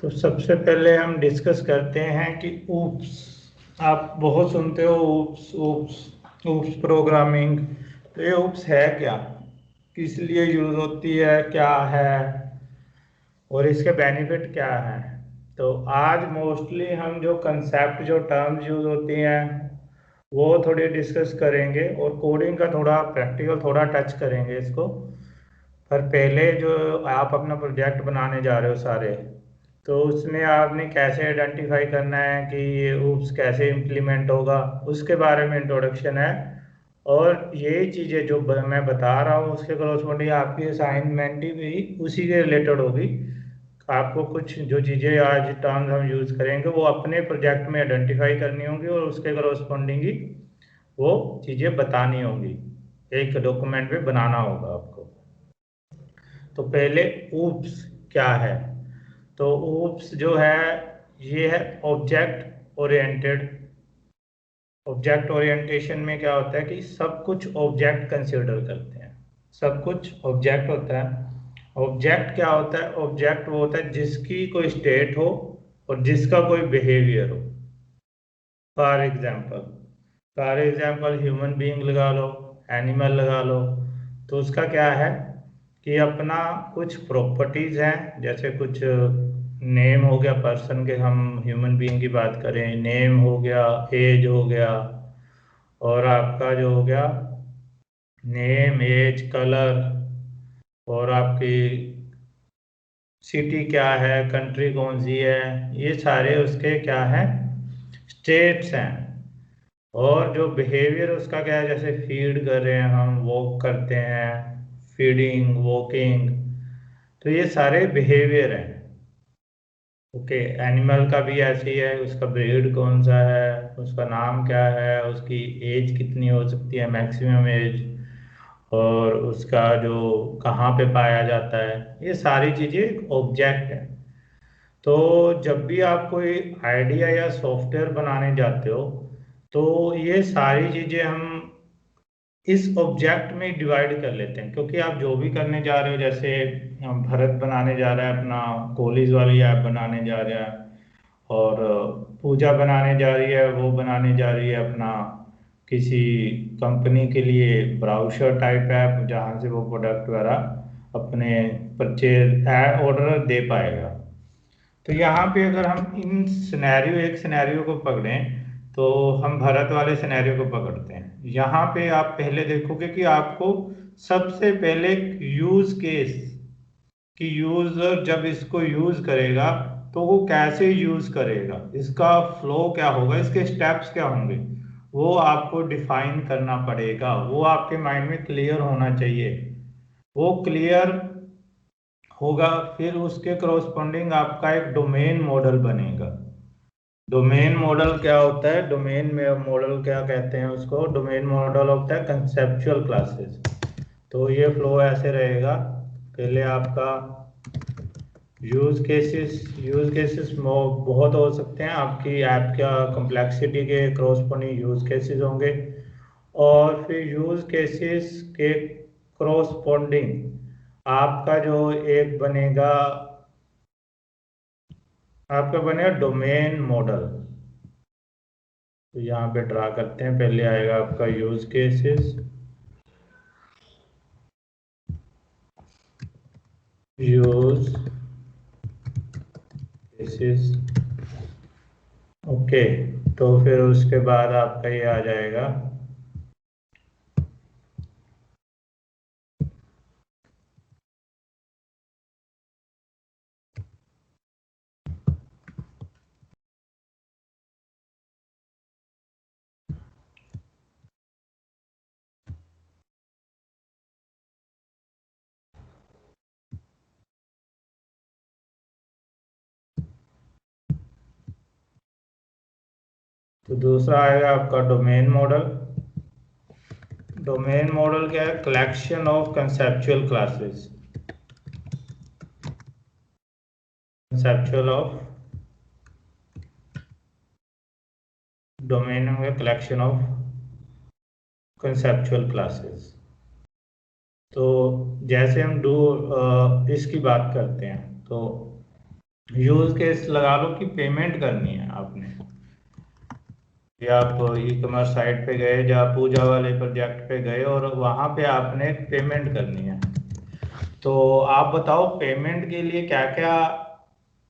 तो सबसे पहले हम डिस्कस करते हैं कि ऊप्स। आप बहुत सुनते हो ऊप्स ऊप्स ऊप्स प्रोग्रामिंग। तो ये ऊप्स है क्या, किस लिए यूज़ होती है, क्या है और इसके बेनिफिट क्या है। तो आज मोस्टली हम जो कंसेप्ट जो टर्म्स यूज़ होती हैं वो थोड़ी डिस्कस करेंगे और कोडिंग का थोड़ा प्रैक्टिकल थोड़ा टच करेंगे इसको। पर पहले जो आप अपना प्रोजेक्ट बनाने जा रहे हो सारे, तो उसमें आपने कैसे आइडेंटिफाई करना है कि ये ऊप्स कैसे इम्प्लीमेंट होगा, उसके बारे में इंट्रोडक्शन है। और ये चीज़ें जो मैं बता रहा हूँ उसके करस्पॉन्डिंग आपकी असाइनमेंट भी उसी के रिलेटेड होगी। आपको कुछ जो चीज़ें आज टर्म्स हम यूज़ करेंगे वो अपने प्रोजेक्ट में आइडेंटिफाई करनी होंगी और उसके करस्पॉन्डिंग ही वो चीज़ें बतानी होंगी, एक डॉक्यूमेंट में बनाना होगा आपको। तो पहले ऊप्स क्या है। तो ऊप्स जो है ये है ऑब्जेक्ट ओरिएंटेड। ऑब्जेक्ट ओरिएंटेशन में क्या होता है कि सब कुछ ऑब्जेक्ट कंसिडर करते हैं, सब कुछ ऑब्जेक्ट होता है। ऑब्जेक्ट क्या होता है, ऑब्जेक्ट वो होता है जिसकी कोई स्टेट हो और जिसका कोई बिहेवियर हो। फॉर एग्जाम्पल ह्यूमन बीइंग लगा लो, एनिमल लगा लो। तो उसका क्या है कि अपना कुछ प्रॉपर्टीज हैं, जैसे कुछ नेम हो गया पर्सन के, हम ह्यूमन बीइंग की बात करें, नेम हो गया, एज हो गया, और आपका जो हो गया नेम एज कलर, और आपकी सिटी क्या है, कंट्री कौन सी है, ये सारे उसके क्या हैं, स्टेट्स हैं। और जो बिहेवियर उसका क्या है, जैसे फीड कर रहे हैं हम, वॉक करते हैं, फीडिंग वॉकिंग, तो ये सारे बिहेवियर हैं। ओके, एनिमल का भी ऐसे ही है, उसका ब्रीड कौन सा है, उसका नाम क्या है, उसकी एज कितनी हो सकती है, मैक्सिमम एज, और उसका जो कहाँ पे पाया जाता है, ये सारी चीज़ें ऑब्जेक्ट है। तो जब भी आप कोई आइडिया या सॉफ्टवेयर बनाने जाते हो तो ये सारी चीज़ें हम इस ऑब्जेक्ट में डिवाइड कर लेते हैं, क्योंकि आप जो भी करने जा रहे हो, जैसे भरत बनाने जा रहा है अपना कॉलेज वाली ऐप बनाने जा रहा है, और पूजा बनाने जा रही है, वो बनाने जा रही है अपना किसी कंपनी के लिए ब्राउज़र टाइप ऐप, जहाँ से वो प्रोडक्ट वगैरह अपने परचेज ऑर्डर दे पाएगा। तो यहाँ पे अगर हम इन सिनेरियो एक सिनेरियो को पकड़ें, तो हम भारत वाले सिनेरियो को पकड़ते हैं। यहाँ पे आप पहले देखोगे कि आपको सबसे पहले यूज केस कि यूजर जब इसको यूज करेगा तो वो कैसे यूज करेगा, इसका फ्लो क्या होगा, इसके स्टेप्स क्या होंगे, वो आपको डिफाइन करना पड़ेगा। वो आपके माइंड में क्लियर होना चाहिए। वो क्लियर होगा, फिर उसके करस्पॉन्डिंग आपका एक डोमेन मॉडल बनेगा। डोमेन मॉडल क्या होता है, डोमेन में मॉडल क्या कहते हैं उसको, डोमेन मॉडल होता है कंसेप्चुअल क्लासेस। तो ये फ्लो ऐसे रहेगा, पहले आपका यूज केसेस बहुत हो सकते हैं, आपकी ऐप का कम्प्लेक्सिटी के करस्पॉन्डिंग यूज केसेस होंगे। और फिर यूज केसेस के करस्पॉन्डिंग आपका जो एक बनेगा, आपका बनेगा डोमेन मॉडल। तो यहाँ पे ड्रा करते हैं, पहले आएगा आपका use cases, use cases. Okay, तो फिर उसके बाद आपका ये आ जाएगा तो दूसरा आएगा आपका डोमेन मॉडल। डोमेन मॉडल क्या है, collection of conceptual classes, conceptual of domain में कलेक्शन ऑफ कंसेप्चुअल क्लासेस। तो जैसे हम इसकी बात करते हैं, तो यूज केस लगा लो कि पेमेंट करनी है आपने, या आप ई कॉमर्स साइट पे गए, या पूजा वाले प्रोजेक्ट पे गए और वहां पे आपने पेमेंट करनी है। तो आप बताओ पेमेंट के लिए क्या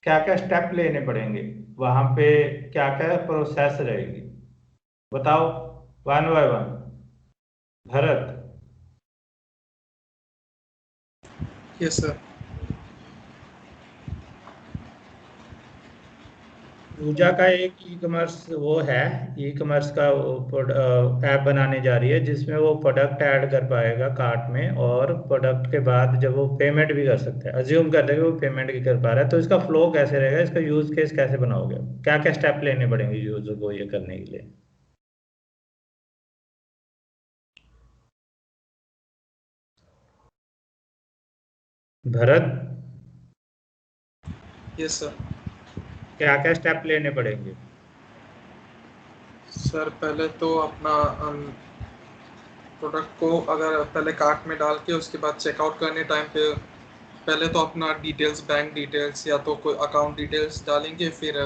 क्या स्टेप लेने पड़ेंगे, वहां पे क्या क्या प्रोसेस रहेगी, बताओ one by one. Bharat. Yes sir. Pooja का एक ई कॉमर्स वो है, ई कॉमर्स का ऐप बनाने जा रही है जिसमें वो प्रोडक्ट ऐड कर पाएगा कार्ट में, और प्रोडक्ट के बाद जब वो पेमेंट भी कर सकता है, अज्यूम कर ले कि वो पेमेंट भी कर पा रहा है, तो इसका फ्लो कैसे रहेगा, इसका यूज केस कैसे बनाओगे, क्या क्या स्टेप लेने पड़ेंगे यूजर को ये करने के लिए। भरत। Yes sir. क्या क्या स्टेप लेने पड़ेंगे। सर पहले तो अपना प्रोडक्ट को अगर पहले कार्ट में डाल के उसके बाद चेकआउट करने टाइम पे पहले तो अपना डिटेल्स, बैंक डिटेल्स या तो कोई अकाउंट डिटेल्स डालेंगे, फिर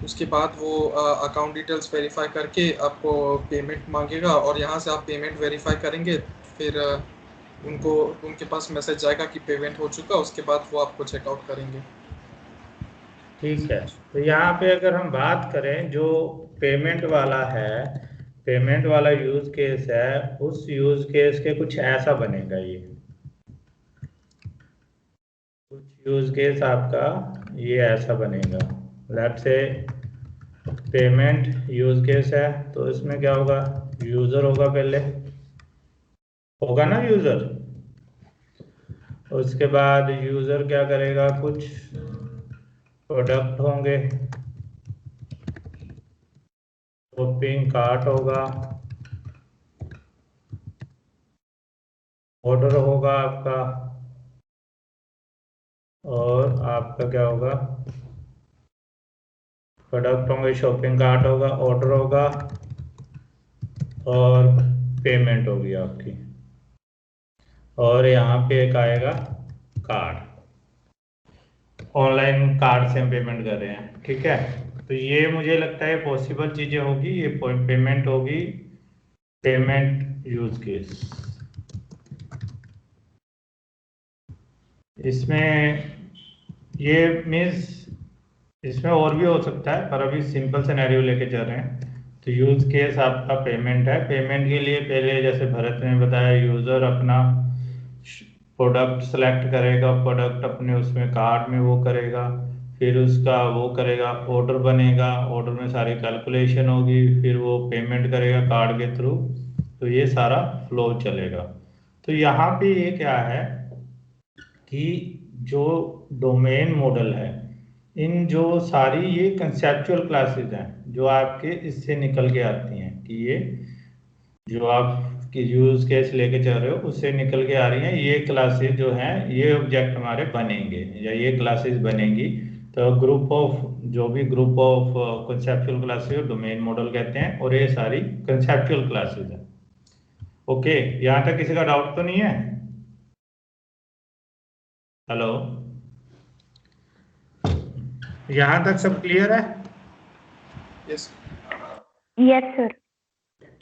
उसके बाद वो अकाउंट डिटेल्स वेरीफाई करके आपको पेमेंट मांगेगा, और यहाँ से आप पेमेंट वेरीफाई करेंगे, फिर उनको उनके पास मैसेज जाएगा कि पेमेंट हो चुका, उसके बाद वो आपको चेकआउट करेंगे। ठीक है, तो यहाँ पे अगर हम बात करें जो पेमेंट वाला है, पेमेंट वाला यूज केस है, उस यूज केस के कुछ ऐसा बनेगा ये, कुछ यूज केस आपका ये ऐसा बनेगा। Let's say payment use case है, तो इसमें क्या होगा, यूजर होगा पहले, होगा ना यूजर। उसके बाद यूजर क्या करेगा, कुछ प्रोडक्ट होंगे, शॉपिंग कार्ट होगा, ऑर्डर होगा आपका, और आपका क्या होगा, प्रोडक्ट होंगे, शॉपिंग कार्ट होगा, ऑर्डर होगा, और पेमेंट होगी आपकी, और यहाँ पे एक आएगा कार्ड, ऑनलाइन कार्ड से हम पेमेंट कर रहे हैं, ठीक है। तो ये मुझे लगता है पॉसिबल चीजें होगी, ये पेमेंट होगी, पेमेंट यूज केस। इसमें ये मीन्स इसमें और भी हो सकता है, पर अभी सिंपल सिनेरियो लेके चल रहे हैं। तो यूज केस आपका पेमेंट है, पेमेंट के लिए पहले जैसे भरत ने बताया, यूजर अपना प्रोडक्ट सेलेक्ट करेगा, प्रोडक्ट अपने उसमें कार्ड में वो करेगा, फिर उसका वो करेगा, ऑर्डर बनेगा, ऑर्डर में सारी कैलकुलेशन होगी, फिर वो पेमेंट करेगा कार्ड के थ्रू, तो ये सारा फ्लो चलेगा। तो यहाँ पे ये क्या है कि जो डोमेन मॉडल है, इन जो सारी ये कंसेप्चुअल क्लासेस हैं जो आपके इससे निकल के आती हैं, कि ये जो आप की यूज केस लेके चल रहे हो उससे निकल के आ रही हैं, ये क्लासेस जो हैं ये ऑब्जेक्ट हमारे बनेंगे, या ये क्लासेस बनेंगी। तो ग्रुप ऑफ जो भी group of conceptual classes domain model कहते हैं, और ये सारी कंसेप्चुअल क्लासेस हैं। ओके, यहाँ तक किसी का डाउट तो नहीं है। हेलो, यहाँ तक सब क्लियर है। यस। Yes sir.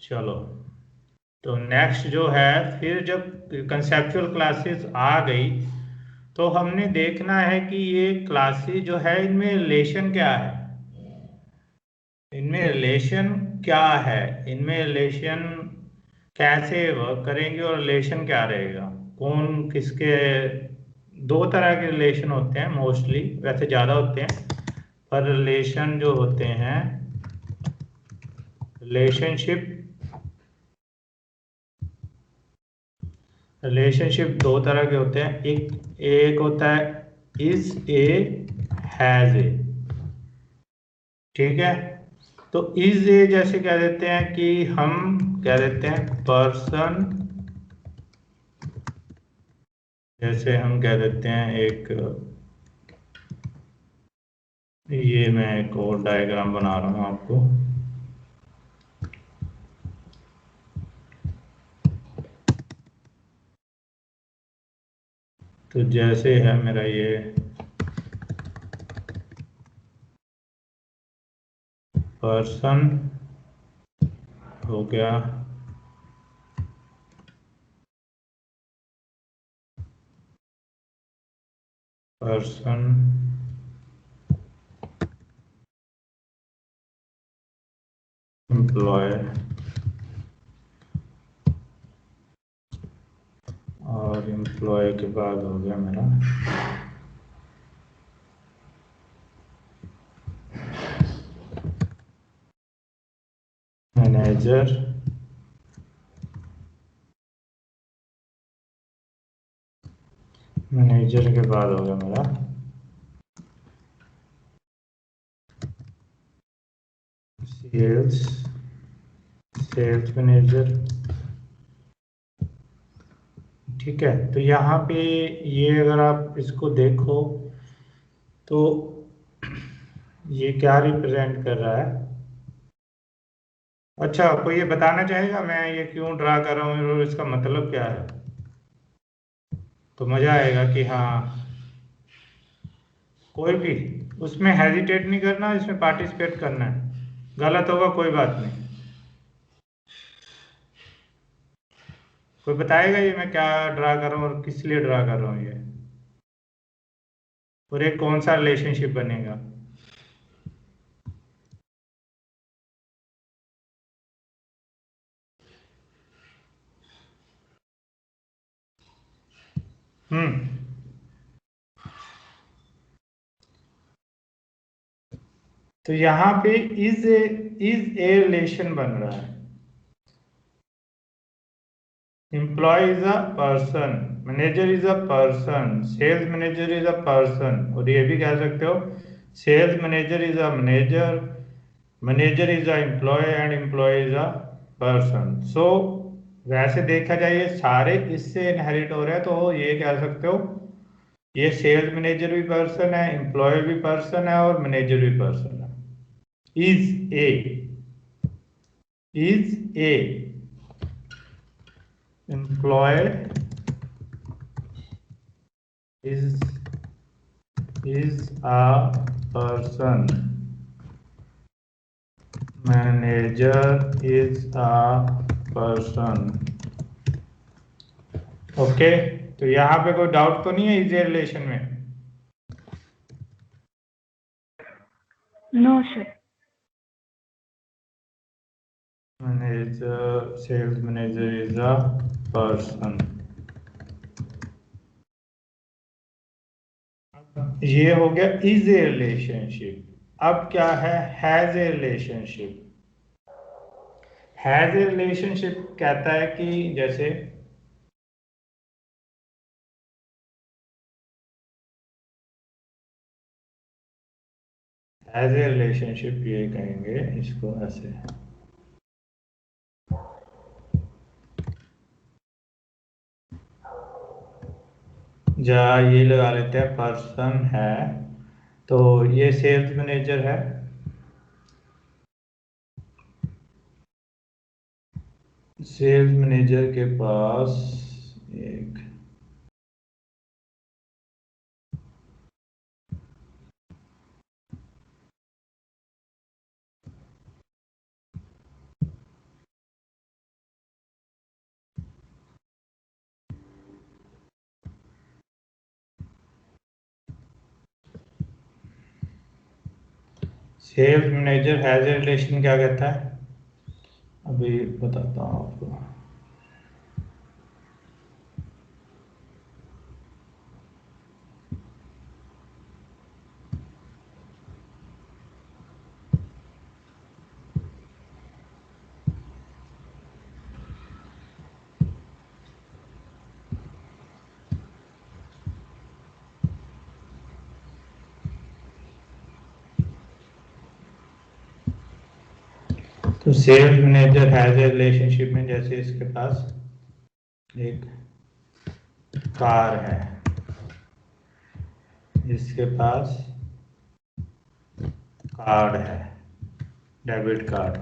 चलो, तो नेक्स्ट जो है, फिर जब कंसेप्चुअल क्लासेस आ गई, तो हमने देखना है कि ये क्लासेस जो है इनमें रिलेशन क्या है, इनमें रिलेशन क्या है, इनमें रिलेशन कैसे वर्क करेंगे, और रिलेशन क्या रहेगा, कौन किसके। दो तरह के रिलेशन होते हैं मोस्टली, वैसे ज़्यादा होते हैं, पर रिलेशन जो होते हैं, रिलेशनशिप, रिलेशनशिप दो तरह के होते हैं, एक एक होता है इज ए, हैज ए, ठीक है। तो इज ए जैसे कह देते हैं कि हम कह देते हैं पर्सन, जैसे हम कह देते हैं एक, ये मैं एक और डायग्राम बना रहा हूं आपको, तो जैसे है मेरा ये पर्सन हो गया, पर्सन एम्प्लॉय और एम्प्लॉय के बाद हो गया मेरा मैनेजर, मैनेजर के बाद हो गया मेरा सेल्स, सेल्स मैनेजर। ठीक है, तो यहाँ पे ये अगर आप इसको देखो तो ये क्या रिप्रेजेंट कर रहा है? अच्छा, कोई ये बताना चाहेगा मैं ये क्यों ड्रा कर रहा हूँ और इसका मतलब क्या है? तो मजा आएगा कि हाँ, कोई भी उसमें हेजिटेट नहीं करना, इसमें पार्टिसिपेट करना है। गलत होगा कोई बात नहीं। कोई बताएगा ये मैं क्या ड्रा कर रहा हूँ और किस लिए ड्रा कर रहा हूँ ये, और एक कौन सा रिलेशनशिप बनेगा? हम्म, तो यहाँ पे इज ए रिलेशन बन रहा है। Employee is a person, manager is a person, sales manager is a person, और ये भी कह सकते हो sales manager is a manager, manager is a employee and employee is a person. So वैसे देखा जाए ये सारे इससे इनहेरिट हो रहे हैं, तो ये कह सकते हो ये सेल्स मैनेजर भी पर्सन है, एम्प्लॉय भी पर्सन है और मैनेजर भी पर्सन है। Is a, is a employee is a person, manager is a person। Okay, तो यहाँ पे कोई डाउट तो नहीं है इस रिलेशन में? No, sir. Manager, sales manager is a person. ये हो गया इज ए रिलेशनशिप। अब क्या है has a relationship? Has a relationship कहता है कि जैसे हैज ए रिलेशनशिप, ये कहेंगे इसको ऐसे, जा ये लगा लेते हैं पर्सन है, तो ये सेल्स मैनेजर है, सेल्स मैनेजर के पास एक sales manager has a relation क्या कहता है, अभी बताता हूँ आपको। तो sales manager has a relationship में जैसे इसके पास एक कार है, इसके पास कार्ड है, डेबिट कार्ड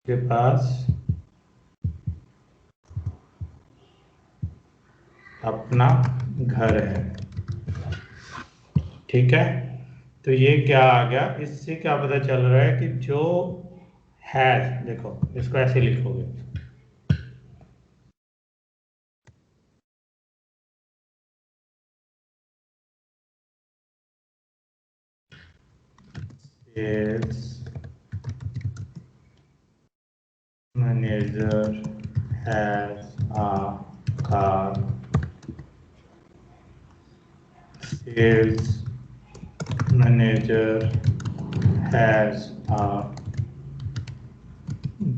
के पास अपना घर है। ठीक है, तो ये क्या आ गया, इससे क्या पता चल रहा है कि जो हैज, देखो इसको ऐसे लिखोगे, sales manager has a car, sales manager has a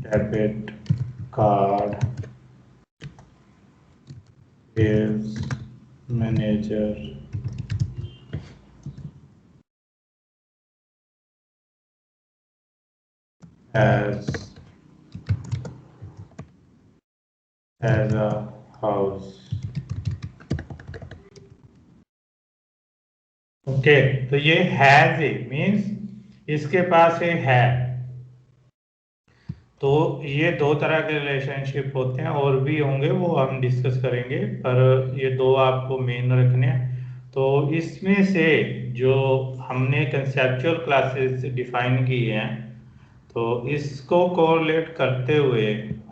debit card, sales manager has a house। Okay, तो ये हैज ए मीन्स इसके पास ये है। तो ये दो तरह के रिलेशनशिप होते हैं, और भी होंगे वो हम डिस्कस करेंगे, पर ये दो आपको मेन रखने हैं। तो इसमें से जो हमने कंसेप्चुअल क्लासेस डिफाइन की हैं, तो इसको कोरिलेट करते हुए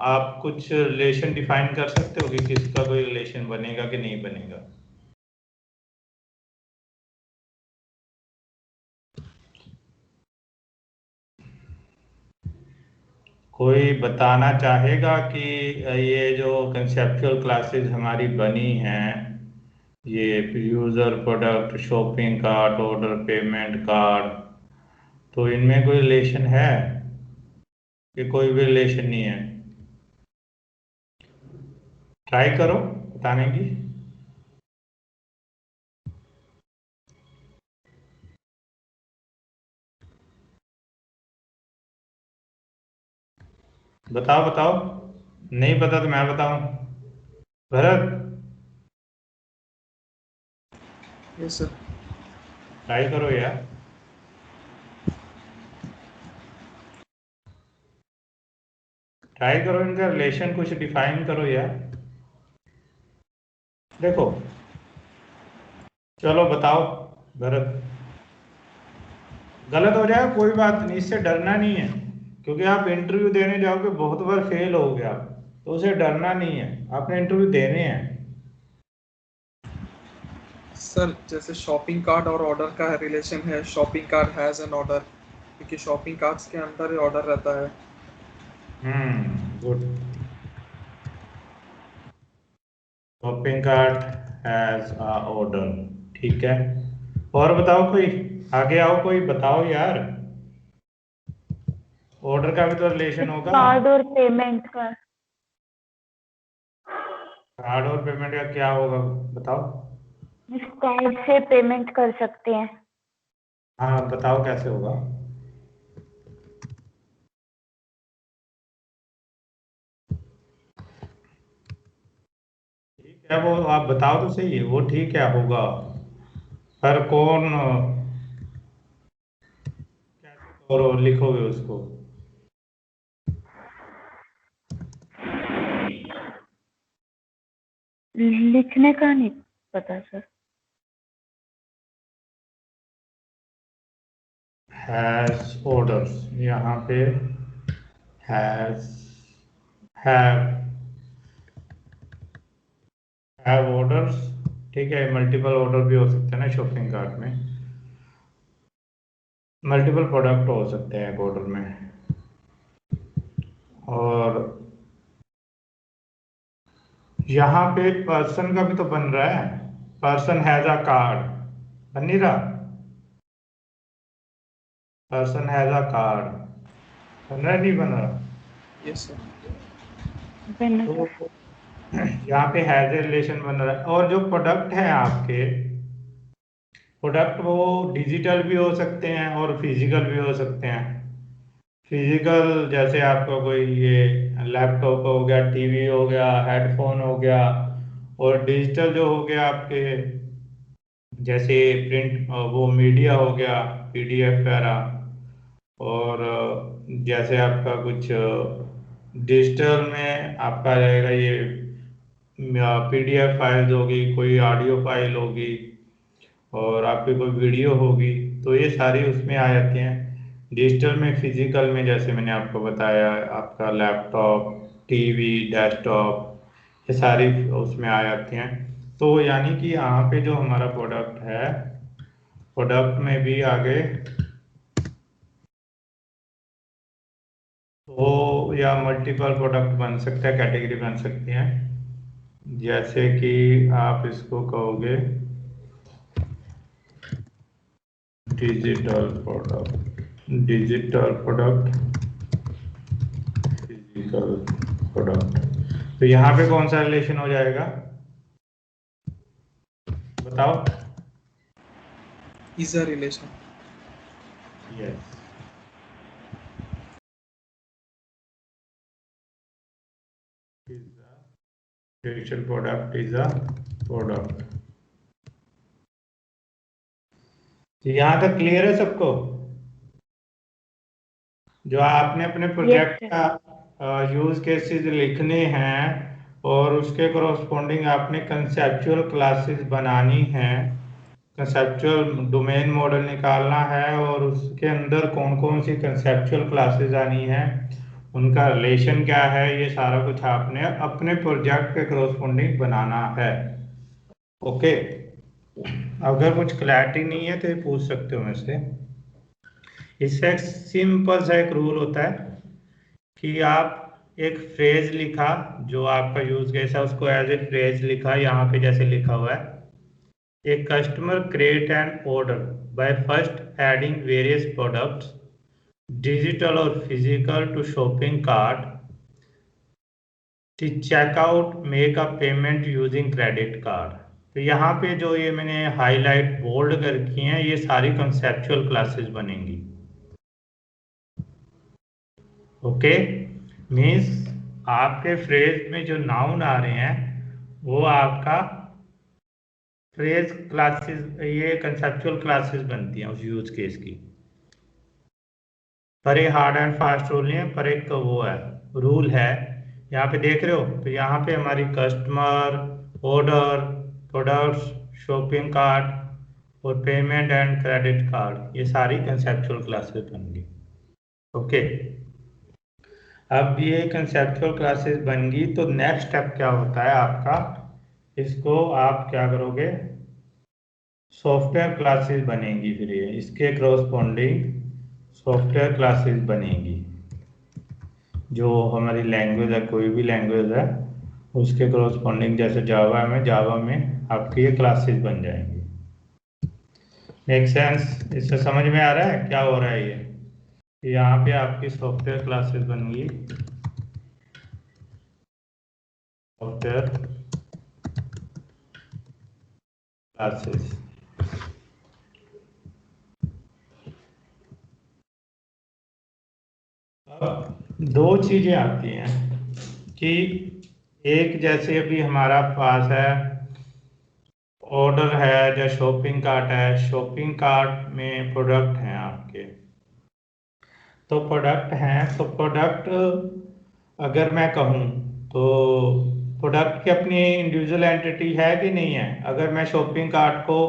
आप कुछ रिलेशन डिफाइन कर सकते हो कि किसका कोई रिलेशन बनेगा कि नहीं बनेगा। कोई बताना चाहेगा कि ये जो कंसेप्चुअल क्लासेस हमारी बनी हैं, ये user, product, shopping cart, order, payment card, तो इनमें कोई रिलेशन है कि कोई भी रिलेशन नहीं है? ट्राई करो बताने की। बताओ बताओ, नहीं पता तो मैं बताऊं। Bharat, yes sir. ट्राई करो यार, ट्राई करो, इनका रिलेशन कुछ डिफाइन करो यार। देखो, चलो बताओ भरत। गलत हो जाए कोई बात नहीं, इससे डरना नहीं है, क्योंकि आप इंटरव्यू देने जाओगे, बहुत बार फेल हो गया, तो उसे डरना नहीं है, आपने इंटरव्यू देने हैं। सर जैसे शॉपिंग कार्ट और ऑर्डर का रिलेशन है, shopping cart has an order, क्योंकि शॉपिंग कार्ट्स के अंदर ही ऑर्डर रहता है। Good. Shopping cart has a order, ठीक है। और बताओ कोई, आगे आओ, कोई बताओ यार, ऑर्डर का भी तो रिलेशन होगा। कार्ड और पेमेंट का। कार्ड और पेमेंट का क्या होगा बताओ। कार्ड से पेमेंट कर सकते हैं। हाँ बताओ कैसे होगा। ठीक है, वो आप बताओ तो सही है, वो ठीक है होगा, पर कौन कैसे और लिखोगे उसको? लिखने का नहीं पता सर। हैज ऑर्डर्स, यहाँ पे हैज, हैव, हैव ऑर्डर्स, ठीक है। मल्टीपल ऑर्डर भी हो सकते हैं ना शॉपिंग कार्ट में, मल्टीपल प्रोडक्ट हो सकते हैं एक ऑर्डर में। और यहाँ पे पर्सन का भी तो बन रहा है, पर्सन हैज अ कार्ड, बन नहीं रहा? पर्सन हैज अ कार्ड बन रहा है, नहीं बन रहा? Yes sir. तो यहाँ पे हैज ए रिलेशन बन रहा है। और जो प्रोडक्ट है आपके, प्रोडक्ट वो डिजिटल भी हो सकते हैं और फिजिकल भी हो सकते हैं। फिजिकल जैसे आपका कोई ये लैपटॉप हो गया, टीवी हो गया, हेडफोन हो गया। और डिजिटल जो हो गया आपके, जैसे प्रिंट, वो मीडिया हो गया, पीडीएफ वगैरह। और जैसे आपका कुछ डिजिटल में आपका आ जाएगा ये PDF फाइल्स होगी, कोई ऑडियो फाइल होगी और आपकी कोई वीडियो होगी, तो ये सारी उसमें आ जाती हैं। डिजिटल में, फिजिकल में जैसे मैंने आपको बताया, आपका लैपटॉप, टीवी, डेस्कटॉप, ये सारी उसमें आ जाती हैं। तो यानी कि यहाँ पे जो हमारा प्रोडक्ट है, प्रोडक्ट में भी आगे तो या मल्टीपल प्रोडक्ट बन सकता है, कैटेगरी बन सकती हैं। जैसे कि आप इसको कहोगे digital product, digital product, physical product, तो यहाँ पे कौन सा रिलेशन हो जाएगा बताओ? Is a relation. Yes, digital product is a product. तो यहाँ तक क्लियर है सबको? जो आपने अपने प्रोजेक्ट sir. का यूज केसेस लिखने हैं और उसके करस्पॉन्डिंग आपने कंसेप्चुअल क्लासेस बनानी है, कंसेप्चुअल डोमेन मॉडल निकालना है और उसके अंदर कौन कौन सी कंसेप्चुअल क्लासेस आनी है, उनका रिलेशन क्या है, ये सारा कुछ आपने अपने प्रोजेक्ट के करस्पॉन्डिंग बनाना है। ओके, अगर कुछ क्लैरिटी नहीं है तो ये पूछ सकते हो मुझसे। इससे एक सिंपल सा एक रूल होता है कि आप एक फ्रेज लिखा, जो आपका यूज केस है उसको एज ए फ्रेज लिखा, यहाँ पे जैसे लिखा हुआ है, A customer create an order by first adding various products, digital or physical, to shopping cart. The checkout make a payment using credit card. तो यहाँ पे जो ये मैंने हाईलाइट बोल्ड कर रखी हैं, ये सारी कंसेप्चुअल क्लासेस बनेंगी। ओके, मीन्स आपके फ्रेज में जो नाउन आ रहे हैं वो आपका फ्रेज क्लासेस, ये कंसेप्चुअल क्लासेस बनती हैं उस यूज केस की। पर एक हार्ड एंड फास्ट रूल नहीं है, पर एक तो वो है, रूल है। यहाँ पे देख रहे हो, तो यहाँ पे हमारी customer, order, products, shopping cart और पेमेंट एंड क्रेडिट कार्ड, ये सारी कंसेप्चुअल क्लासेस बन गई। ओके, अब ये कंसेप्चुअल क्लासेस बन गई तो नेक्स्ट स्टेप क्या होता है आपका, इसको आप क्या करोगे, सॉफ्टवेयर क्लासेस बनेंगी, फिर ये इसके करस्पॉन्डिंग सॉफ्टवेयर क्लासेस बनेंगी। जो हमारी लैंग्वेज है, कोई भी लैंग्वेज है, उसके करस्पॉन्डिंग, जैसे जावा में, जावा में आपकी ये क्लासेस बन जाएंगी। Make sense? इससे समझ में आ रहा है क्या हो रहा है? ये यहाँ पे आपकी सॉफ्टवेयर क्लासेस बन गई, सॉफ्टवेयर क्लासेस। अब दो चीजें आती हैं कि एक, जैसे अभी हमारा पास है ऑर्डर है या शॉपिंग कार्ट है, शॉपिंग कार्ट में प्रोडक्ट हैं आपके, तो प्रोडक्ट हैं, तो प्रोडक्ट अगर मैं कहूँ तो प्रोडक्ट की अपनी इंडिविजुअल एंटिटी है कि नहीं है? अगर मैं शॉपिंग कार्ट को,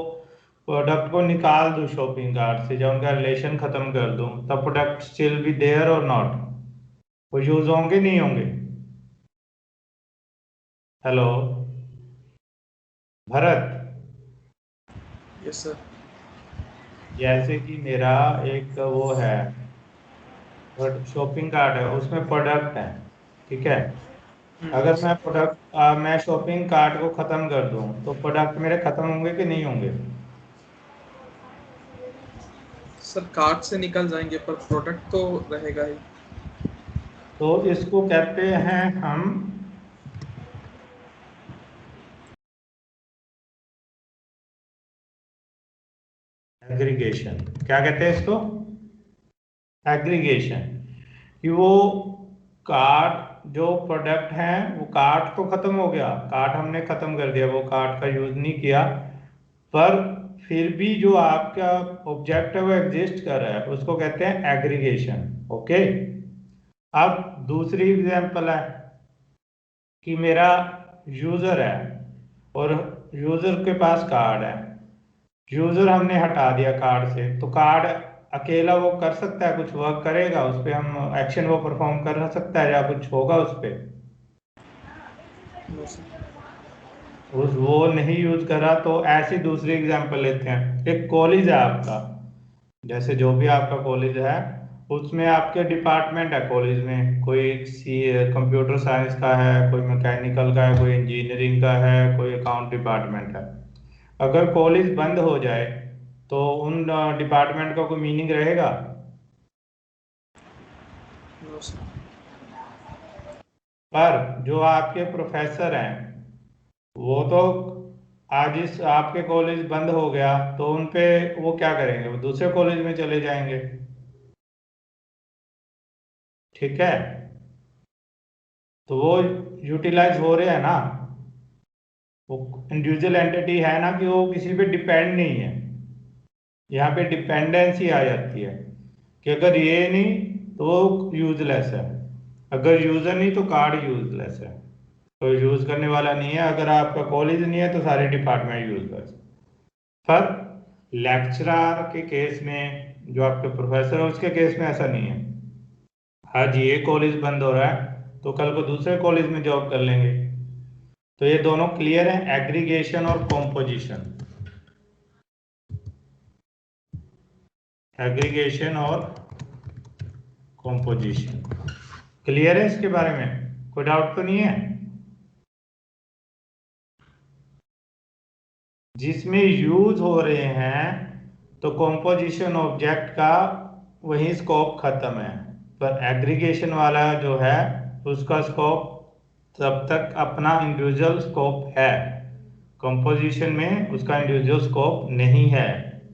प्रोडक्ट को निकाल दूं शॉपिंग कार्ट से, जब उनका रिलेशन खत्म कर दूं, तब प्रोडक्ट स्टिल बी देयर और नॉट? वो यूज होंगे नहीं होंगे? Hello Bharat, yes sir. जैसे कि मेरा एक वो है शॉपिंग कार्ट है, उसमें प्रोडक्ट है, ठीक है? अगर मैं प्रोडक्ट, मैं शॉपिंग कार्ट को खत्म कर दूं तो प्रोडक्ट मेरे खत्म होंगे कि नहीं होंगे? सर कार्ट से निकल जाएंगे पर प्रोडक्ट तो रहेगा ही। तो इसको कहते हैं हम एग्रीगेशन। क्या कहते हैं इसको? एग्रीगेशन। कि वो कार्ट, जो प्रोडक्ट है वो कार्ट तो खत्म हो गया, कार्ट हमने खत्म कर दिया, वो कार्ट का यूज नहीं किया, पर फिर भी जो आपका ऑब्जेक्ट है वो एग्जिस्ट कर रहा है, उसको कहते हैं एग्रीगेशन। ओके, अब दूसरी एग्जांपल है कि मेरा यूजर है और यूजर के पास कार्ड है, यूजर हमने हटा दिया कार्ड से, तो कार्ड अकेला वो कर सकता है, कुछ वर्क करेगा उस पे, हम एक्शन वो परफॉर्म कर सकता है या कुछ होगा उस पे? No sir. उस वो नहीं यूज करा तो ऐसी दूसरी एग्जांपल लेते हैं। एक कॉलेज है आपका, जैसे जो भी आपका कॉलेज है उसमें आपके डिपार्टमेंट है, कॉलेज में कोई सी कंप्यूटर साइंस का है, कोई मैकेनिकल का है, कोई इंजीनियरिंग का है, कोई अकाउंट डिपार्टमेंट है। अगर कॉलेज बंद हो जाए तो उन डिपार्टमेंट का कोई मीनिंग रहेगा? No sir. पर जो आपके प्रोफेसर हैं वो तो आज इस आपके कॉलेज बंद हो गया तो उन पे वो क्या करेंगे, वो दूसरे कॉलेज में चले जाएंगे। ठीक है, तो वो यूटिलाइज हो रहे हैं ना, वो इंडिविजुअल एंटिटी है ना, कि वो किसी पे डिपेंड नहीं है। यहाँ पे डिपेंडेंसी आ जाती है कि अगर ये नहीं तो वो यूजलेस है, अगर यूजर नहीं तो कार्ड यूजलेस है, तो यूज करने वाला नहीं है। अगर आपका कॉलेज नहीं है तो सारे डिपार्टमेंट यूजलेस। पर लेक्चरर के केस में, जो आपके प्रोफेसर है उसके केस में ऐसा नहीं है। आज ये कॉलेज बंद हो रहा है तो कल को दूसरे कॉलेज में जॉब कर लेंगे। तो ये दोनों क्लियर है, एग्रीगेशन और कॉम्पोजिशन। एग्रीगेशन और कॉम्पोजिशन क्लियर है, इसके बारे में कोई डाउट तो नहीं है? जिसमें यूज हो रहे हैं तो कॉम्पोजिशन ऑब्जेक्ट का वही स्कोप खत्म है, पर एग्रीगेशन वाला जो है उसका स्कोप तब तक अपना इंडिविजुअल स्कोप है, कंपोजिशन में उसका इंडिविजुअल स्कोप नहीं है।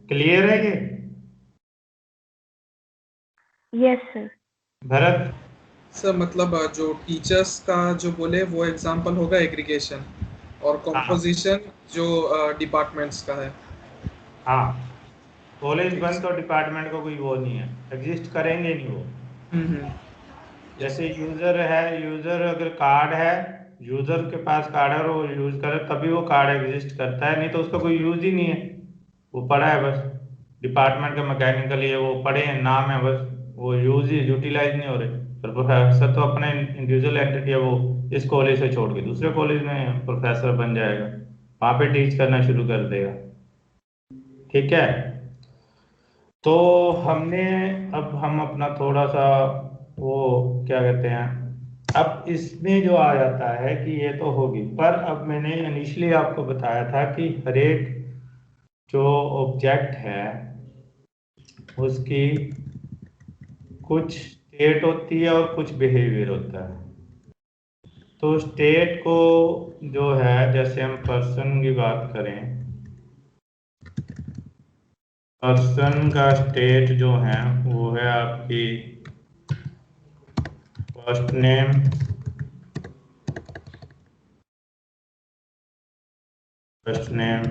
क्लियर है ये यस सर। भरत? सर मतलब जो टीचर्स का जो बोले वो एग्जांपल होगा एग्रीगेशन, और हाँ कंपोजिशन जो डिपार्टमेंट्स का है। हाँ, कॉलेज ठीक है बंद सर। तो डिपार्टमेंट को कोई वो नहीं है, एग्जिस्ट करेंगे नहीं वो। हम्म। यस जैसे सर। यूजर है, यूजर अगर कार्ड है, यूजर के पास कार्ड है और वो यूज करे तभी वो कार्ड एग्जिस्ट करता है, नहीं तो उसका कोई यूज ही नहीं है, वो पड़ा है बस। डिपार्टमेंट का मैकेनिकल ये वो पड़े हैं, नाम है बस, वो यूज ही यूटिलाइज नहीं हो रहे। पर प्रोफेसर तो अपने इंडिविजुअल एंटिटी है, वो इस कॉलेज से छोड़ के दूसरे कॉलेज में प्रोफेसर बन जाएगा, वहां पे टीच करना शुरू कर देगा। ठीक है, तो हमने, अब हम अपना थोड़ा सा वो क्या कहते हैं, अब इसमें जो आ जाता है कि ये तो होगी, पर अब मैंने इनिशियली आपको बताया था कि हर एक जो ऑब्जेक्ट है उसकी कुछ स्टेट होती है और कुछ बिहेवियर होता है। तो स्टेट को जो है, जैसे हम पर्सन की बात करें, पर्सन का स्टेट जो है वो है आपकी first name, first name,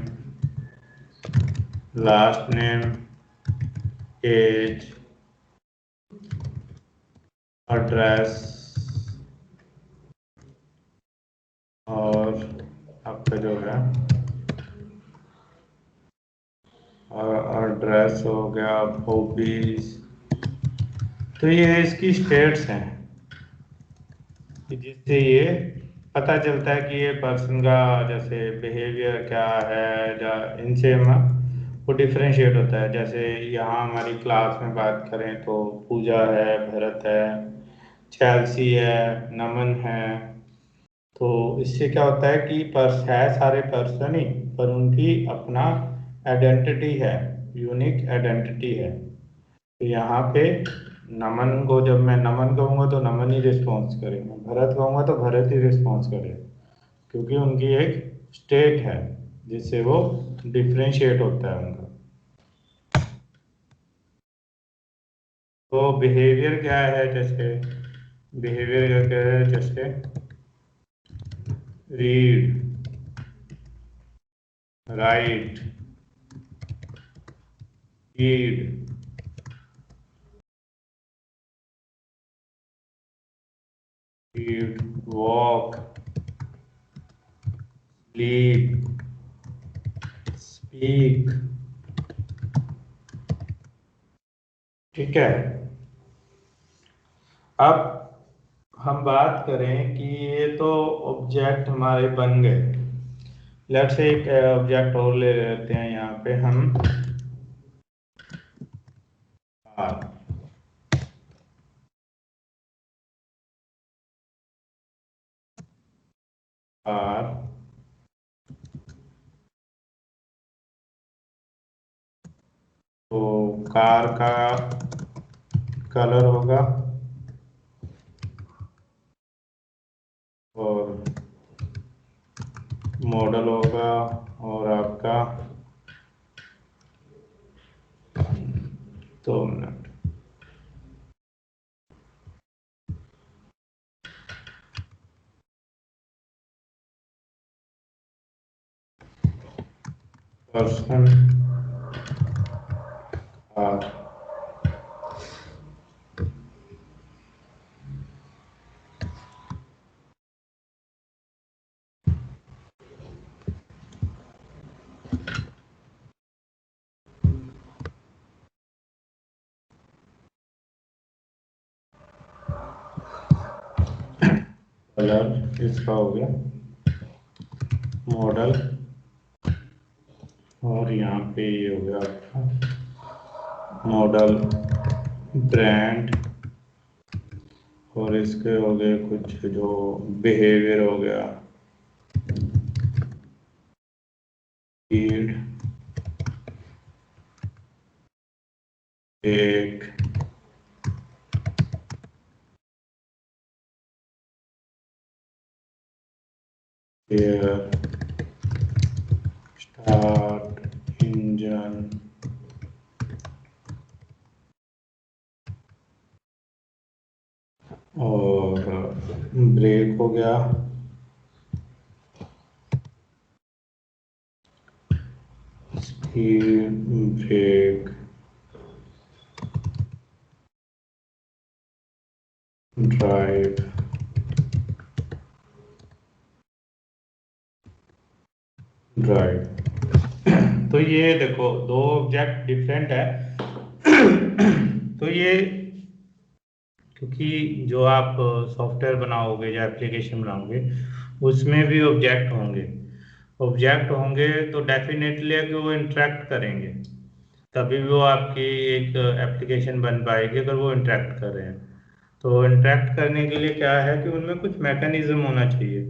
last name, age, address, और आपका जो है एड्रेस हो गया, हॉबीज। तो ये इसकी स्टेट्स हैं कि जिससे ये पता चलता है कि ये पर्सन का जैसे बिहेवियर क्या है, या इनसे हम वो डिफरेंशिएट होता है। जैसे यहाँ हमारी क्लास में बात करें तो पूजा है, भरत है, चैल्सी है, नमन है। तो इससे क्या होता है कि पर्स है सारे पर्सन ही, पर उनकी अपना आइडेंटिटी है, यूनिक आइडेंटिटी है। तो यहाँ पे नमन को जब मैं नमन कहूँगा तो नमन ही रिस्पॉन्स करेंगे, भरत कहूँगा तो भरत ही रिस्पॉन्स करेगा, क्योंकि उनकी एक स्टेट है जिससे वो डिफरेंशिएट होता है उनका। तो बिहेवियर क्या है, जैसे बिहेवियर क्या है, जैसे read, write, eat, eat, walk, lead, speak. ठीक है। अब हम बात करें कि ये तो ऑब्जेक्ट हमारे बन गए। लेट्स से एक ऑब्जेक्ट और ले लेते हैं यहाँ पे हम कार। कार तो कार का कलर होगा और मॉडल होगा और आपका 2 मिनट। पर्सन कार कलर इसका हो गया, मॉडल और यहाँ पे ये हो गया आपका मॉडल, ब्रांड और इसके हो गए कुछ जो बिहेवियर हो गया, स्पीड, एक एयर, स्टार्ट, इंजन और ब्रेक हो गया, स्पीड, ब्रेक, ड्राइव, ड्राइव। तो ये देखो दो ऑब्जेक्ट डिफरेंट है। तो ये क्योंकि जो आप सॉफ्टवेयर बनाओगे या एप्लीकेशन बनाओगे उसमें भी ऑब्जेक्ट होंगे तो डेफिनेटली कि वो इंटरेक्ट करेंगे, तभी भी वो आपकी एक एप्लीकेशन बन पाएगी अगर वो इंटरेक्ट कर रहे हैं। तो इंटरेक्ट करने के लिए क्या है कि उनमें कुछ मैकेनिज्म होना चाहिए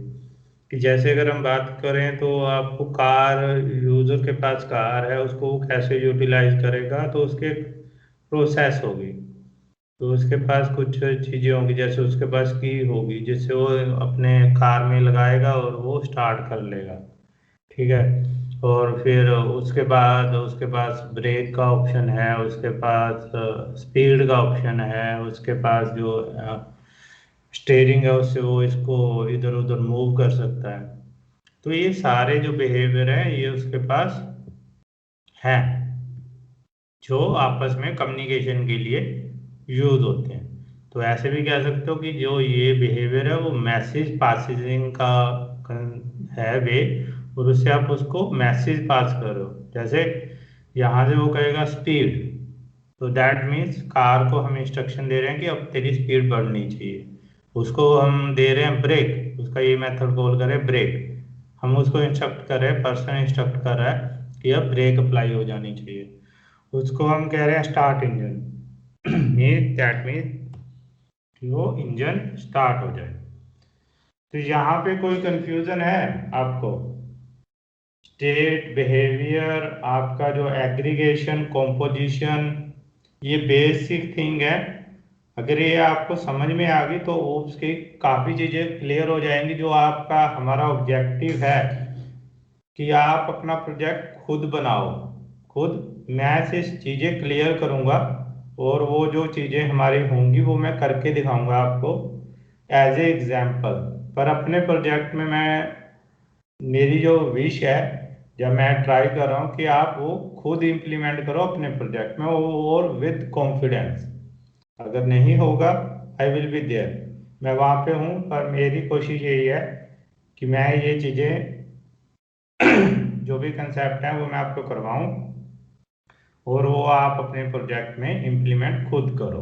कि जैसे अगर हम बात करें तो आपको कार, यूजर के पास कार है उसको वो कैसे यूटिलाइज करेगा, तो उसके प्रोसेस होगी। तो उसके पास कुछ चीज़ें होंगी, जैसे उसके पास की होगी जिससे वो अपने कार में लगाएगा और वो स्टार्ट कर लेगा। ठीक है। और फिर उसके बाद उसके पास ब्रेक का ऑप्शन है, उसके पास स्पीड का ऑप्शन है, उसके पास जो स्टेयरिंग है उससे वो इसको इधर उधर मूव कर सकता है। तो ये सारे जो बिहेवियर है ये उसके पास हैं जो आपस में कम्युनिकेशन के लिए यूज होते हैं। तो ऐसे भी कह सकते हो कि जो ये बिहेवियर है वो मैसेज पासिंग का है वे, और उससे आप उसको मैसेज पास करो। जैसे यहाँ से वो कहेगा स्पीड, तो दैट मीन्स कार को हम इंस्ट्रक्शन दे रहे हैं कि अब तेरी स्पीड बढ़नी चाहिए। उसको हम दे रहे हैं ब्रेक, उसका ये मेथड कॉल करें ब्रेक, हम उसको इंस्ट्रक्ट कर रहे हैं, पर्सन इंस्ट्रक्ट कर रहा है कि अब ब्रेक अप्लाई हो जानी चाहिए। उसको हम कह रहे हैं start engine, mean that mean कि वो इंजन स्टार्ट हो जाए। तो यहाँ पे कोई कंफ्यूजन है आपको? स्टेट, बिहेवियर, आपका जो एग्रीगेशन, कॉम्पोजिशन, ये बेसिक थिंग है। अगर ये आपको समझ में आ गई तो उसकी काफ़ी चीज़ें क्लियर हो जाएंगी। जो आपका हमारा ऑब्जेक्टिव है कि आप अपना प्रोजेक्ट खुद बनाओ, खुद मैं से चीज़ें क्लियर करूँगा और वो जो चीज़ें हमारी होंगी वो मैं करके दिखाऊंगा आपको एज ए एग्जाम्पल। पर अपने प्रोजेक्ट में मैं, मेरी जो विश है, जब मैं ट्राई कर रहा हूँ कि आप वो खुद इम्प्लीमेंट करो अपने प्रोजेक्ट में और विद कॉन्फिडेंस। अगर नहीं होगा आई विल बी देयर, मैं वहाँ पे हूँ, पर मेरी कोशिश यही है कि मैं ये चीज़ें जो भी कंसेप्ट है वो मैं आपको करवाऊं और वो आप अपने प्रोजेक्ट में इम्प्लीमेंट खुद करो।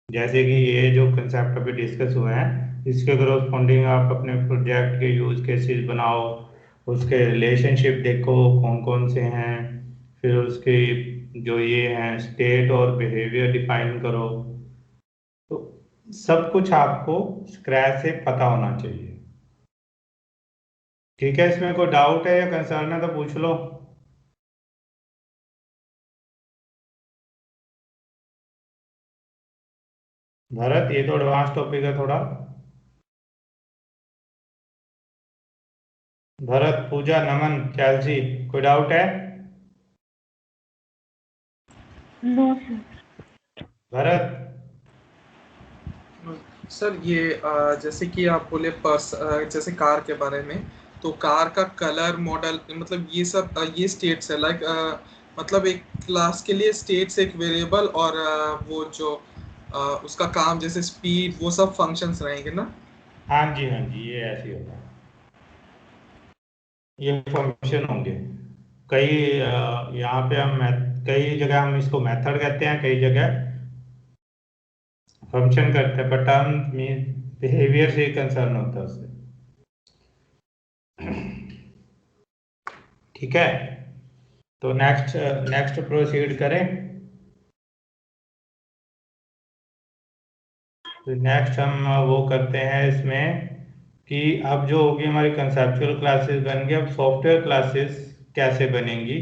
जैसे कि ये जो कंसेप्ट अभी डिस्कस हुए हैं इसके करस्पॉन्डिंग आप अपने प्रोजेक्ट के यूज केसेस बनाओ, उसके रिलेशनशिप देखो कौन कौन से हैं, फिर उसके जो ये हैं स्टेट और बिहेवियर डिफाइन करो। तो सब कुछ आपको स्क्रैच से पता होना चाहिए। ठीक है, इसमें कोई डाउट है या कंसर्न है तो पूछ लो। भरत ये तो एडवांस टॉपिक है थोड़ा। भरत, पूजा, नमन, कैलसी, कोई डाउट है? No sir. भरत। सर ये जैसे कि आप बोले जैसे कार के बारे में, तो कार का कलर मॉडल मतलब ये सब ये स्टेट्स है लाइक मतलब एक क्लास के लिए स्टेट्स एक वेरिएबल और वो जो उसका काम जैसे स्पीड वो सब फंक्शंस रहेंगे ना। हाँ जी हाँ जी, ये ऐसे ही होगा, ये फंक्शन होंगे। कई यहाँ पे हम कई जगह हम इसको मेथड कहते हैं, कई जगह फंक्शन करते हैं, पर टर्म मीन बिहेवियर से कंसर्न होता है उससे। ठीक है, तो नेक्स्ट नेक्स्ट प्रोसीड करें। तो नेक्स्ट हम वो करते हैं इसमें कि अब जो होगी हमारी कंसेप्चुअल क्लासेस बन गई, अब सॉफ्टवेयर क्लासेस कैसे बनेंगी।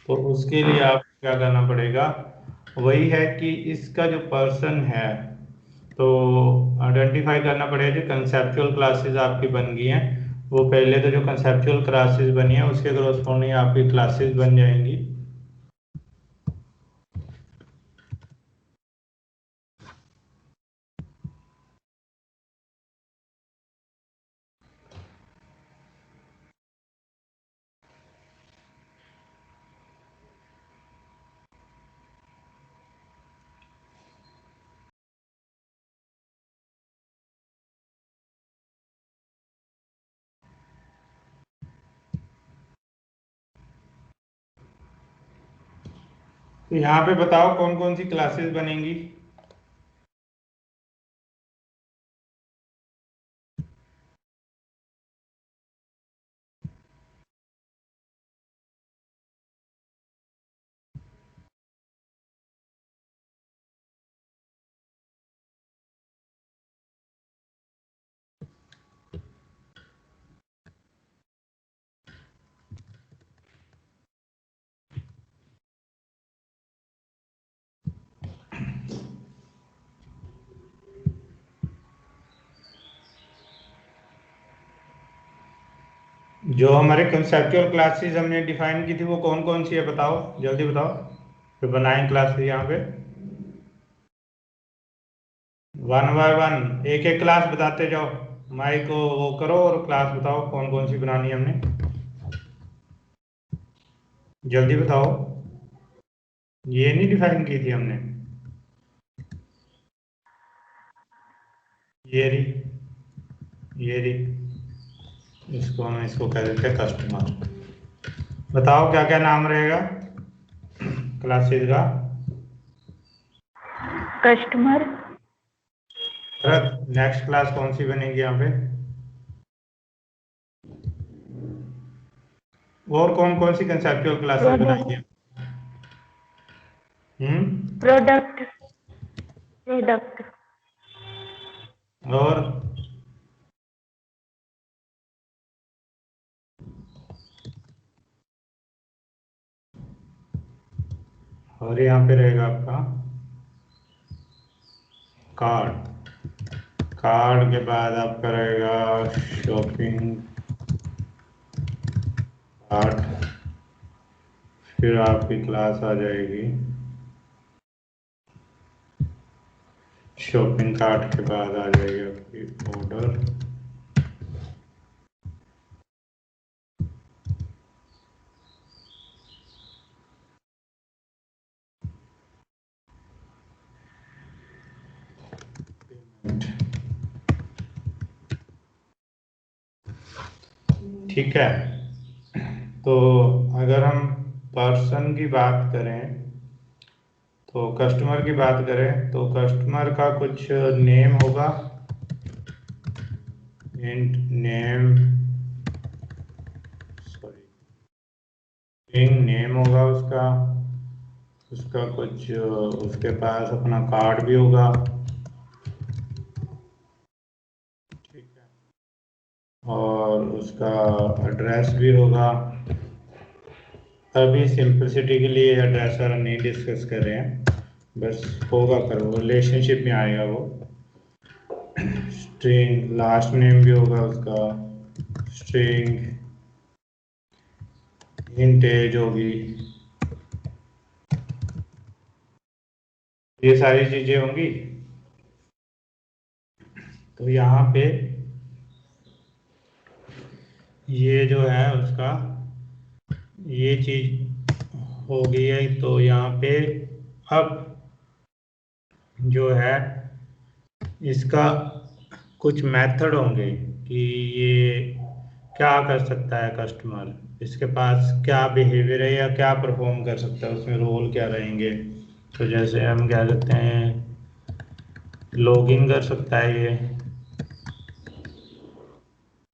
तो उसके लिए आप क्या करना पड़ेगा, वही है कि इसका जो पर्सन है तो आइडेंटिफाई करना पड़ेगा। जो कंसेप्चुअल क्लासेस आपकी बन गई हैं वो पहले तो जो कंसेप्चुअल क्लासेस बनी है उसके करस्पॉन्डिंग आपकी क्लासेस बन जाएंगी। तो यहाँ पे बताओ कौन कौन सी क्लासेस बनेंगी। जो हमारे कंसेप्चुअल क्लासेस हमने डिफाइन की थी वो कौन कौन सी है बताओ, जल्दी बताओ, फिर बनाएं क्लासेस यहाँ पे। वन बाय वन एक एक क्लास बताते जाओ, माइक को वो करो और क्लास बताओ कौन कौन सी बनानी है हमने, जल्दी बताओ। ये नहीं डिफाइन की थी हमने, ये रही, ये रही, इसको हम इसको कह देते हैं कस्टमर। बताओ क्या क्या नाम रहेगा क्लासेस का। कस्टमर। नेक्स्ट क्लास कौन सी बनेगी यहाँ पे, और कौन कौन सी कंसेप्चुअल क्लासेस बनाएंगे। प्रोडक्ट। हम्म। प्रोडक्ट। प्रोडक्ट। और यहाँ पे रहेगा आपका कार्ड, कार्ड के बाद आपका रहेगा शॉपिंग कार्ट, फिर आपकी क्लास आ जाएगी शॉपिंग कार्ट के बाद आ जाएगी आपकी ऑर्डर, ठीक है। तो अगर हम पर्सन की बात करें, तो कस्टमर की बात करें तो कस्टमर का कुछ नेम होगा, int name, sorry string name होगा उसका, उसका कुछ उसके पास अपना कार्ड भी होगा, ठीक है, और उसका एड्रेस भी होगा। अभी सिंपलिसिटी के लिए एड्रेस वाला नहीं डिस्कस कर रहे हैं, बस होगा पर वो रिलेशनशिप में आएगा वो। स्ट्रिंग लास्ट नेम भी होगा उसका, स्ट्रिंग इंट एज होगी, ये सारी चीजें होंगी। तो यहाँ पे ये जो है उसका ये चीज हो गई है। तो यहाँ पे अब जो है इसका कुछ मेथड होंगे कि ये क्या कर सकता है कस्टमर, इसके पास क्या बिहेवियर है या क्या परफॉर्म कर सकता है, उसमें रोल क्या रहेंगे। तो जैसे हम क्या करते हैं, लॉगिन कर सकता है, ये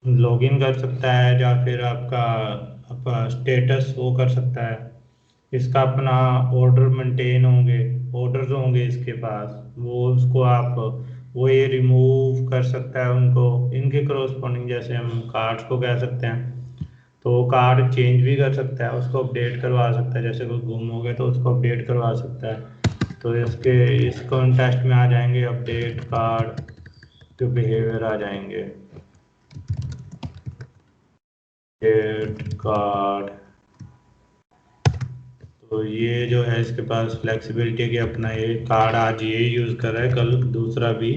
लॉगिन कर सकता है, या फिर आपका स्टेटस वो कर सकता है, इसका अपना ऑर्डर मेंटेन होंगे, ऑर्डर्स होंगे इसके पास, वो उसको आप वो ये रिमूव कर सकता है उनको, इनके करस्पॉन्डिंग जैसे हम कार्ड्स को कह सकते हैं, तो वो कार्ड चेंज भी कर सकता है, उसको अपडेट करवा सकता है, जैसे कोई गुम हो गया तो उसको अपडेट करवा सकता है। तो इसके इस कॉन्टेक्स्ट में आ जाएंगे अपडेट कार्ड के बिहेवियर आ जाएंगे, अपडेट कार्ड। तो ये जो है इसके पास फ्लेक्सिबिलिटी कि अपना ये कार्ड आज ये यूज़ कर रहा है, कल दूसरा भी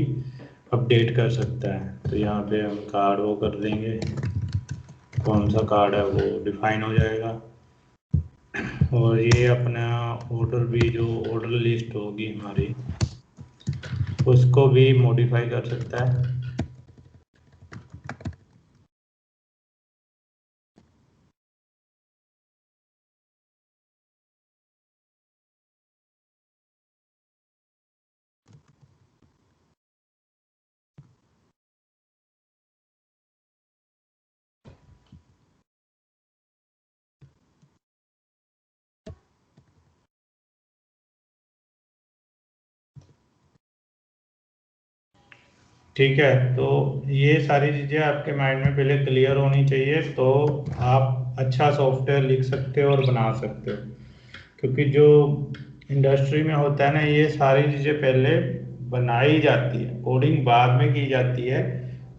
अपडेट कर सकता है। तो यहाँ पे हम कार्ड वो कर देंगे, कौन सा कार्ड है वो डिफाइन हो जाएगा। और ये अपना ऑर्डर भी, जो ऑर्डर लिस्ट होगी हमारी, उसको भी मॉडिफाई कर सकता है। ठीक है, तो ये सारी चीज़ें आपके माइंड में पहले क्लियर होनी चाहिए, तो आप अच्छा सॉफ्टवेयर लिख सकते हो और बना सकते हो। क्योंकि जो इंडस्ट्री में होता है ना, ये सारी चीज़ें पहले बनाई जाती है, कोडिंग बाद में की जाती है।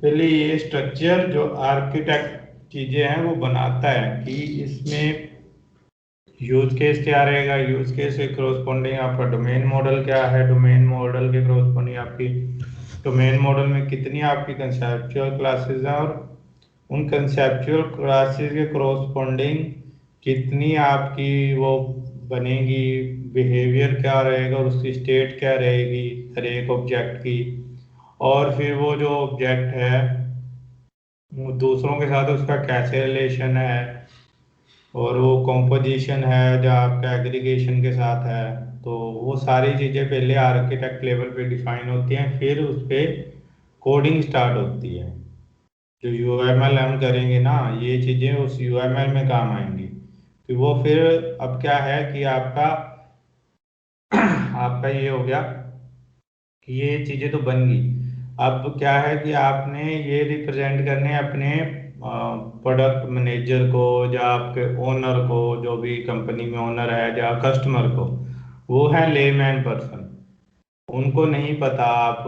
पहले ये स्ट्रक्चर जो आर्किटेक्ट चीज़ें हैं वो बनाता है कि इसमें यूज केस क्या रहेगा, यूज केस के क्रॉसपोंडिंग आपका डोमेन मॉडल क्या है, डोमेन मॉडल के क्रॉसपोंडिंग आपकी डोमेन मॉडल में कितनी आपकी कंसेप्चुअल क्लासेस हैं, और उन कंसेप्चुअल क्लासेस के क्रॉसपोंडिंग कितनी आपकी वो बनेगी, बिहेवियर क्या रहेगा और उसकी स्टेट क्या रहेगी हर एक ऑब्जेक्ट की। और फिर वो जो ऑब्जेक्ट है वो दूसरों के साथ उसका कैसे रिलेशन है, और वो कॉम्पोजिशन है जो आपका एग्रीगेशन के साथ है। तो वो सारी चीज़ें पहले आर्किटेक्ट लेवल पे डिफाइन होती हैं, फिर उस पर कोडिंग स्टार्ट होती है। जो यूएमएल हम करेंगे ना, ये चीज़ें उस यूएमएल में काम आएंगी। तो वो फिर अब क्या है कि आपका आपका ये हो गया कि ये चीज़ें तो बन गई। अब क्या है कि आपने ये रिप्रेजेंट करने अपने प्रोडक्ट मैनेजर को, या आपके ओनर को, जो भी कंपनी में ओनर है, या कस्टमर को, वो है लेमैन पर्सन, उनको नहीं पता आप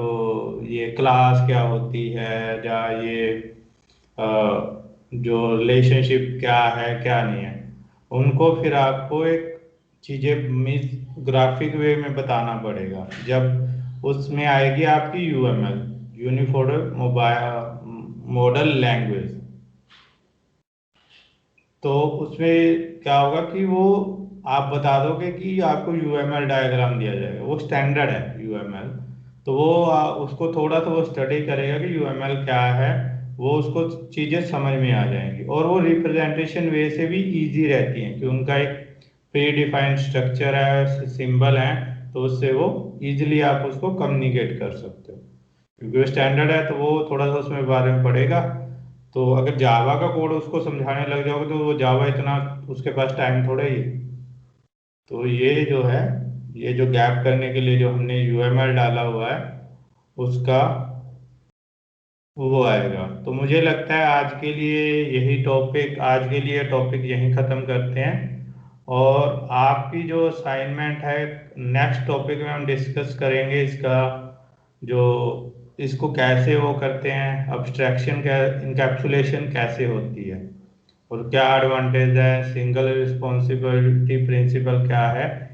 ये क्लास क्या होती है, या ये अ, जो रिलेशनशिप क्या है क्या नहीं है। उनको फिर आपको एक चीज़ें मिस ग्राफिक वे में बताना पड़ेगा, जब उसमें आएगी आपकी यूएमएल, यूनिफोर्ड मोबाइल मॉडल लैंग्वेज। तो उसमें क्या होगा कि वो आप बता दोगे कि आपको यूएमएल डायग्राम दिया जाएगा, वो स्टैंडर्ड है यूएमएल। तो वो उसको थोड़ा सा वो स्टडी करेगा कि यूएमएल क्या है, वो उसको चीज़ें समझ में आ जाएंगी, और वो रिप्रेजेंटेशन वे से भी इजी रहती हैं कि उनका एक प्री डिफाइंड स्ट्रक्चर है, सिंबल है, तो उससे वो इजीली आप उसको कम्युनिकेट कर सकते हो। क्योंकि वो स्टैंडर्ड है तो वो थोड़ा सा उसमें बारे में पढ़ेगा। तो अगर जावा का कोड उसको समझाने लग जाओगे तो वो जावा इतना उसके पास टाइम थोड़ा ही है। तो ये जो है, ये जो गैप करने के लिए जो हमने यूएमएल डाला हुआ है उसका वो आएगा। तो मुझे लगता है आज के लिए यही टॉपिक, आज के लिए टॉपिक यहीं ख़त्म करते हैं। और आपकी जो असाइनमेंट है, नेक्स्ट टॉपिक में हम डिस्कस करेंगे इसका, जो इसको कैसे वो करते हैं, अब्स्ट्रैक्शन का इनकैप्सुलेशन कैसे होती है और क्या एडवांटेज है, सिंगल रिस्पॉन्सिबिलिटी प्रिंसिपल क्या है।